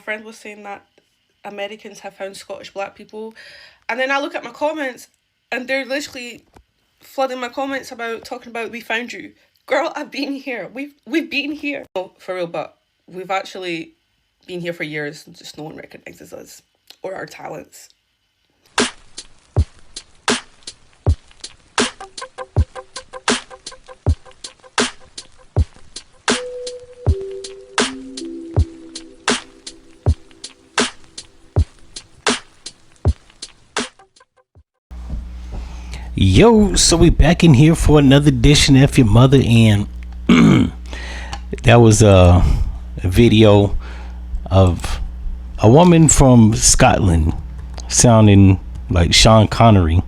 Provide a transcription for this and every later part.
friend was saying that Americans have found Scottish black people, and then I look at my comments and they're literally flooding my comments about talking about we found you. Girl, I've been here. We've been here. No, for real, but we've actually been here for years and just no one recognises us or our talents. Yo, so we back in here for another edition of F-ya-Motha, and that was a video of a woman from Scotland sounding like Sean Connery,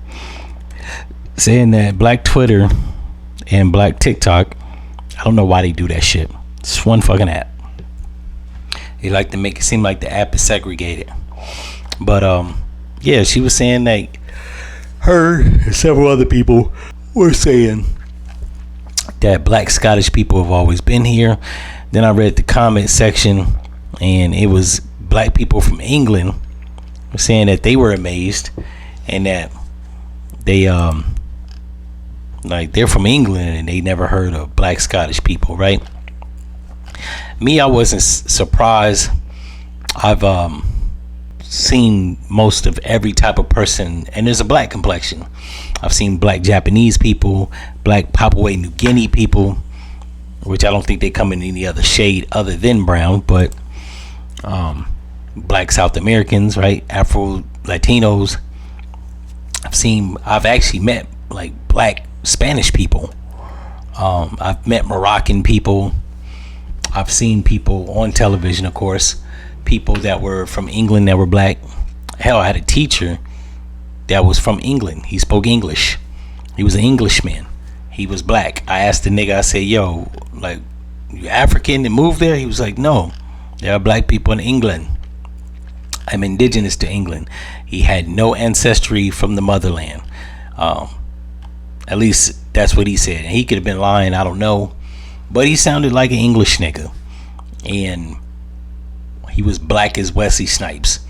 saying that black Twitter and black TikTok, I don't know why they do that shit. It's one fucking app. They like to make it seem like the app is segregated. But yeah, she was saying that her and several other people were saying that black Scottish people have always been here. Then I read the comment section, and it was black people from England saying that they were amazed and that they like they're from England and they never heard of black Scottish people, right? Me, I wasn't surprised. I've seen most of every type of person, and there's a black complexion. I've seen black Japanese people, black Papua New Guinea people, which I don't think they come in any other shade other than brown, but black South Americans, right? Afro Latinos. I've actually met like black Spanish people. I've met Moroccan people. I've seen people on television, of course, people that were from England that were black. Hell, I had a teacher that was from England. He spoke English. He was an Englishman. He was black. I asked the nigga, I said, yo, like, you African and moved there? He was like, no, there are black people in England. I'm indigenous to England. He had no ancestry from the motherland. At least that's what he said. And he could have been lying, I don't know. But he sounded like an English nigga. And he was black as Wesley Snipes.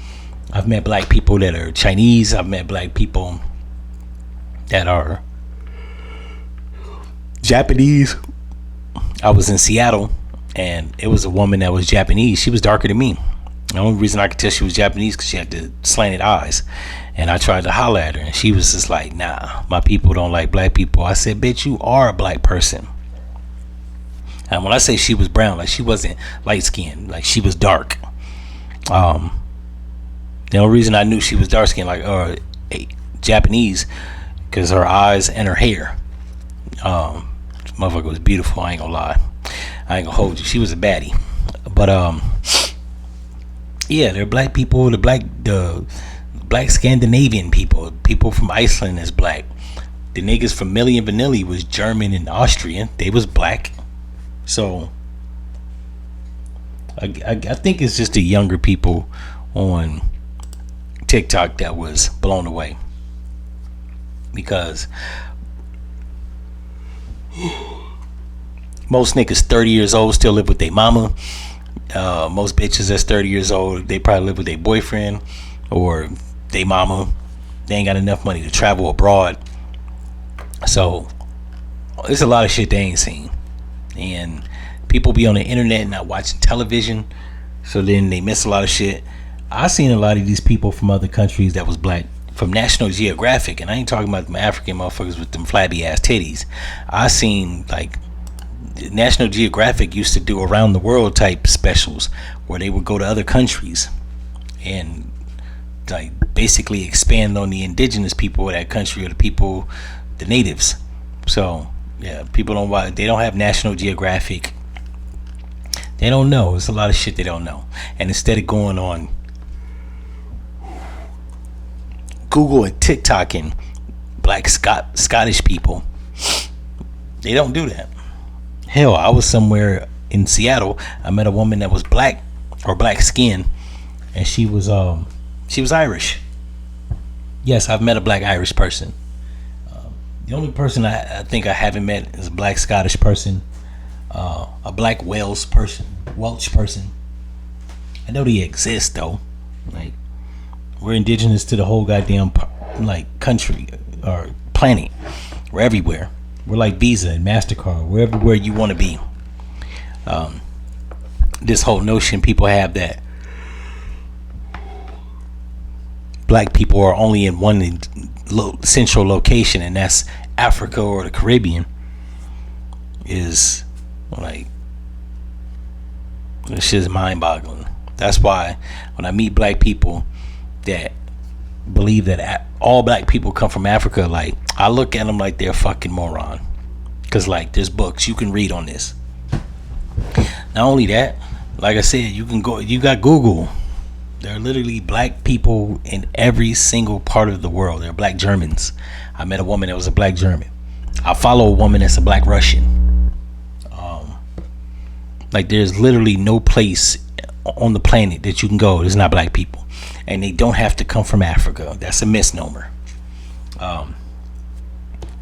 I've met black people that are Chinese. I've met black people that are Japanese. I was in Seattle, and it was a woman that was Japanese. She was darker than me. The only reason I could tell she was Japanese because she had the slanted eyes. And I tried to holler at her, and she was just like, nah, my people don't like black people. I said, bitch, you are a black person. And when I say she was brown, like she wasn't light skinned, like she was dark. The only reason I knew she was dark skinned, like Japanese, because her eyes and her hair. Motherfucker was beautiful. I ain't gonna lie. I ain't gonna hold you. She was a baddie. But yeah, they're black people. The black Scandinavian people from Iceland is black. The niggas from Milli Vanilli was German and Austrian. They was black. So I think it's just the younger people on TikTok that was blown away, because most niggas 30 years old still live with their mama. Most bitches that's 30 years old, they probably live with their boyfriend or their mama. They ain't got enough money to travel abroad. So there's a lot of shit they ain't seen. And people be on the internet not watching television, so then they miss a lot of shit. I seen a lot of these people from other countries that was black from National Geographic, and I ain't talking about them African motherfuckers with them flabby ass titties. I seen like National Geographic used to do around the world type specials where they would go to other countries and like basically expand on the indigenous people of that country, or the people, the natives. So yeah, people don't watch. They don't have National Geographic. They don't know. It's a lot of shit they don't know. And instead of going on Google and TikTok and black Scottish people, they don't do that. Hell, I was somewhere in Seattle. I met a woman that was black or black skin, and she was Irish. Yes, I've met a black Irish person. The only person I think I haven't met is a black Scottish person, a black Welsh person, I know they exist though. Like, we're indigenous to the whole goddamn like country or planet. We're everywhere. We're like Visa and MasterCard. We're everywhere you want to be. This whole notion people have that black people are only in one central location, and that's Africa or the Caribbean, is like, this shit is mind-boggling. That's why when I meet black people that believe that all black people come from Africa, like, I look at them like they're a fucking moron. Because, like, there's books you can read on this. Not only that, like I said, you got Google. There are literally black people in every single part of the world. There are black Germans. I met a woman that was a black German. I follow a woman that's a black Russian. Like, there's literally no place on the planet that you can go there's not black people, and they don't have to come from Africa. That's a misnomer.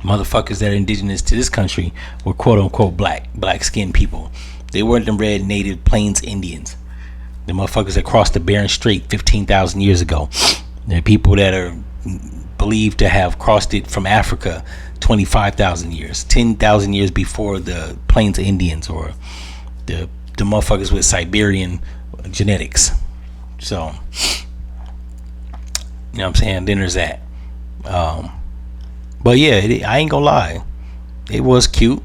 Motherfuckers that are indigenous to this country were quote unquote black skinned people. They weren't the red native plains Indians. The motherfuckers that crossed the Bering Strait 15,000 years ago. There are people that are believed to have crossed it from Africa 25,000 years, 10,000 years before the plains Indians, or the motherfuckers with Siberian genetics. So, you know what I'm saying? Then there's that. But yeah, I ain't gonna lie, it was cute.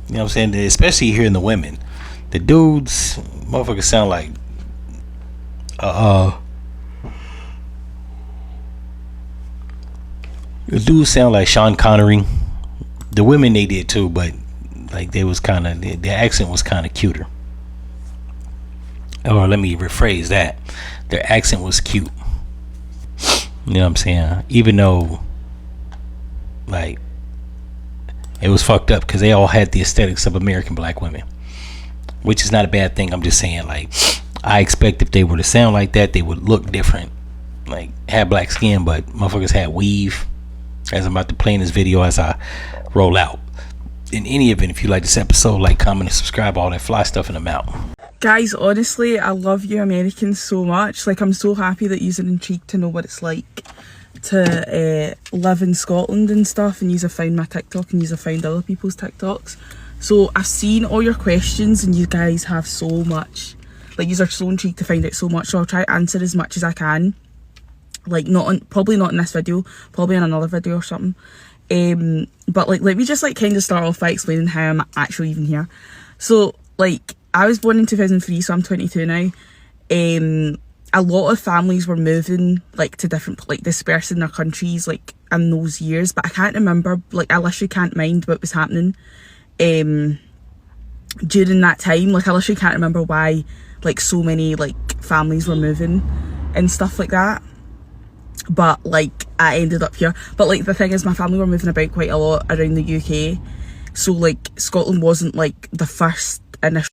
You know what I'm saying? Especially hearing the women. The dudes, motherfuckers sound like the dudes sound like Sean Connery. The women, they did too, but like, they was kind of, their accent was kind of cuter. Or let me rephrase that, their accent was cute. You know what I'm saying? Even though, like, it was fucked up because they all had the aesthetics of American black women, which is not a bad thing. I'm just saying, like, I expect if they were to sound like that, they would look different, like, have black skin, but motherfuckers had weave. As I'm about to play in this video as I roll out. In any event, if you like this episode, like, comment, and subscribe, all that fly stuff, and I'm out. Guys, honestly, I love you Americans so much. Like, I'm so happy that you're intrigued to know what it's like to live in Scotland and stuff, and you've found my TikTok and you've found other people's TikToks. So I've seen all your questions, and you guys have so much, like, you are so intrigued to find out so much, so I'll try to answer as much as I can. Like, probably not in this video, probably in another video or something. But like, let me just like kind of start off by explaining how I'm actually even here. So like, I was born in 2003, so I'm 22 now. A lot of families were moving like to different, like, dispersed in their countries, like, in those years, but I can't remember, like, I literally can't mind what was happening during that time. Like, I literally can't remember why, like, so many like families were moving and stuff like that. But like, I ended up here. But like, the thing is, my family were moving about quite a lot around the UK, so like, Scotland wasn't like the first initial